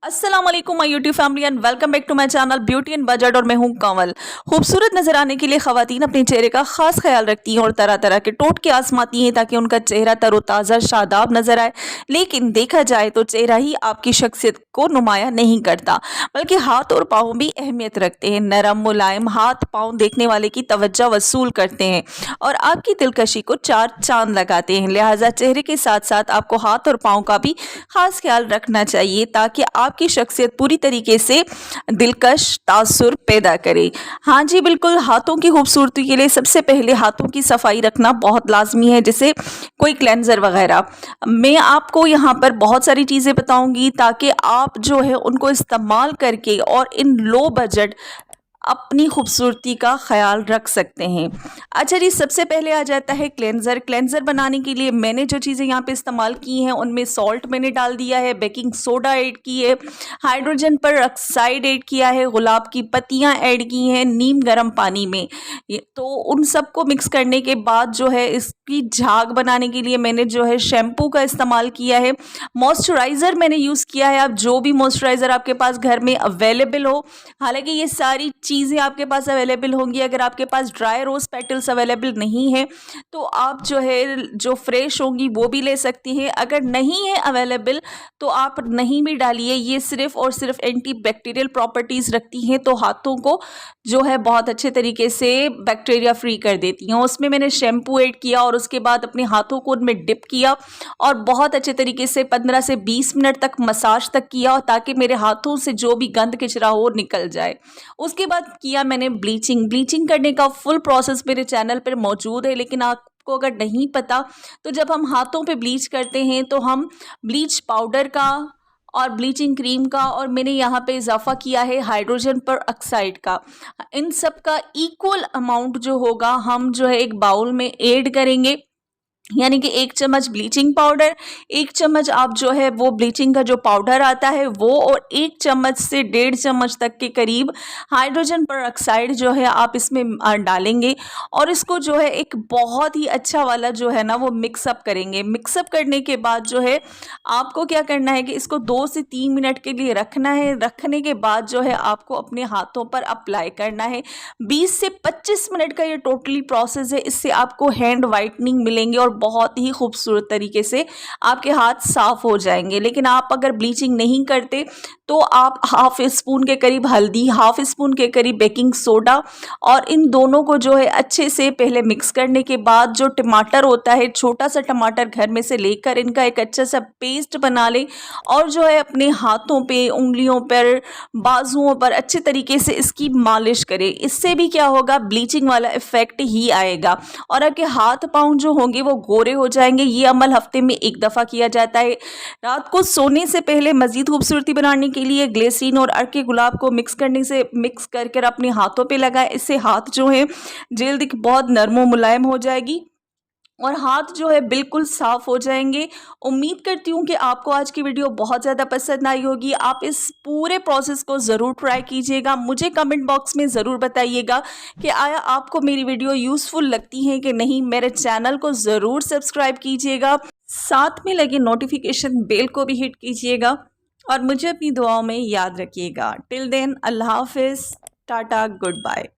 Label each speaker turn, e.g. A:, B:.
A: अस्सलाम वालेकुम my YouTube family and welcome back to my channel beauty and budget. और मैं हूं कंवल। खूबसूरत नजर आने के लिए खवातीन अपने चेहरे का खास ख्याल रखती हैं और तरह तरह के टोटके आजमाती हैं ताकि उनका चेहरा तरोताज़ा शादाब नजर आए। लेकिन देखा जाए तो चेहरा ही आपकी शख्सियत को नुमाया नहीं करता, बल्कि हाथ और पाँव भी अहमियत रखते हैं। नरम मुलायम हाथ पाँव देखने वाले की तवज्जो वसूल करते हैं और आपकी दिलकशी को चार चांद लगाते हैं। लिहाजा चेहरे के साथ साथ आपको हाथ और पाँव का भी खास ख्याल रखना चाहिए ताकि आपकी शख्सियत पूरी तरीके से दिलकश तासुर पैदा करे। हाँ जी बिल्कुल, हाथों की खूबसूरती के लिए सबसे पहले हाथों की सफाई रखना बहुत लाजमी है, जैसे कोई क्लेंजर वगैरह। मैं आपको यहाँ पर बहुत सारी चीज़ें बताऊंगी ताकि आप जो है उनको इस्तेमाल करके और इन लो बजट अपनी खूबसूरती का ख्याल रख सकते हैं। अच्छा जी, सबसे पहले आ जाता है क्लेंज़र। क्लेंज़र बनाने के लिए मैंने जो चीज़ें यहाँ पे इस्तेमाल की हैं उनमें सॉल्ट मैंने डाल दिया है, बेकिंग सोडा ऐड की है, हाइड्रोजन पर ऑक्साइड ऐड किया है, गुलाब की पत्तियाँ ऐड की हैं नीम गर्म पानी में। तो उन सबको मिक्स करने के बाद जो है इसकी झाग बनाने के लिए मैंने जो है शैम्पू का इस्तेमाल किया है। मॉइस्चराइज़र मैंने यूज़ किया है। आप जो भी मॉइस्चराइज़र आपके पास घर में अवेलेबल हो, हालांकि ये सारी चीज़ें आपके पास अवेलेबल होंगी। अगर आपके पास ड्राई रोज़ पेटल्स अवेलेबल नहीं है तो आप जो है जो फ्रेश होंगी वो भी ले सकती हैं। अगर नहीं है अवेलेबल तो आप नहीं भी डालिए, ये सिर्फ और सिर्फ एंटी बैक्टीरियल प्रॉपर्टीज़ रखती हैं, तो हाथों को जो है बहुत अच्छे तरीके से बैक्टीरिया फ्री कर देती हैं। उसमें मैंने शैम्पू ऐड किया और उसके बाद अपने हाथों को उनमें डिप किया और बहुत अच्छे तरीके से 15 से 20 मिनट तक मसाज तक किया ताकि मेरे हाथों से जो भी गंद कचरा हो निकल जाए। उसके बाद किया मैंने ब्लीचिंग। ब्लीचिंग करने का फुल प्रोसेस मेरे चैनल पर मौजूद है, लेकिन आपको अगर नहीं पता तो जब हम हाथों पे ब्लीच करते हैं तो हम ब्लीच पाउडर का और ब्लीचिंग क्रीम का और मैंने यहाँ पे इजाफा किया है हाइड्रोजन पर ऑक्साइड का, इन सब का इक्वल अमाउंट जो होगा हम जो है एक बाउल में ऐड करेंगे। यानी कि 1 चम्मच ब्लीचिंग पाउडर, 1 चम्मच आप जो है वो ब्लीचिंग का जो पाउडर आता है वो, और 1 चम्मच से 1.5 चम्मच तक के करीब हाइड्रोजन पर ऑक्साइड जो है आप इसमें डालेंगे और इसको जो है एक बहुत ही अच्छा वाला जो है ना वो मिक्सअप करेंगे। मिक्सअप करने के बाद जो है आपको क्या करना है कि इसको 2 से 3 मिनट के लिए रखना है। रखने के बाद जो है आपको अपने हाथों पर अप्लाई करना है। 20 से 25 मिनट का ये टोटली प्रोसेस है। इससे आपको हैंड वाइटनिंग मिलेंगे और बहुत ही खूबसूरत तरीके से आपके हाथ साफ हो जाएंगे। लेकिन आप अगर ब्लीचिंग नहीं करते तो आप हाफ स्पून के करीब हल्दी, हाफ स्पून के करीब बेकिंग सोडा और इन दोनों को जो है अच्छे से पहले मिक्स करने के बाद जो टमाटर होता है, छोटा सा टमाटर घर में से लेकर इनका एक अच्छा सा पेस्ट बना लें और जो है अपने हाथों पे, उंगलियों पर, बाजुओं पर अच्छे तरीके से इसकी मालिश करें। इससे भी क्या होगा, ब्लीचिंग वाला इफेक्ट ही आएगा और आपके हाथ पाँव जो होंगे वो गोरे हो जाएंगे। ये अमल हफ्ते में 1 दफ़ा किया जाता है। रात को सोने से पहले मज़ीद खूबसूरती बनाने के लिए ग्लिसरीन और अर्के गुलाब को मिक्स करके अपने हाथों पे लगाएं। इससे हाथ जो है जल्द बहुत नरम और मुलायम हो जाएगी और हाथ जो है बिल्कुल साफ़ हो जाएंगे। उम्मीद करती हूँ कि आपको आज की वीडियो बहुत ज़्यादा पसंद आई होगी। आप इस पूरे प्रोसेस को ज़रूर ट्राई कीजिएगा। मुझे कमेंट बॉक्स में ज़रूर बताइएगा कि आया आपको मेरी वीडियो यूज़फुल लगती है कि नहीं। मेरे चैनल को ज़रूर सब्सक्राइब कीजिएगा, साथ में लगे नोटिफिकेशन बेल को भी हिट कीजिएगा और मुझे अपनी दुआओं में याद रखिएगा। टिल देन अल्लाह हाफिज़, टाटा, गुड बाय।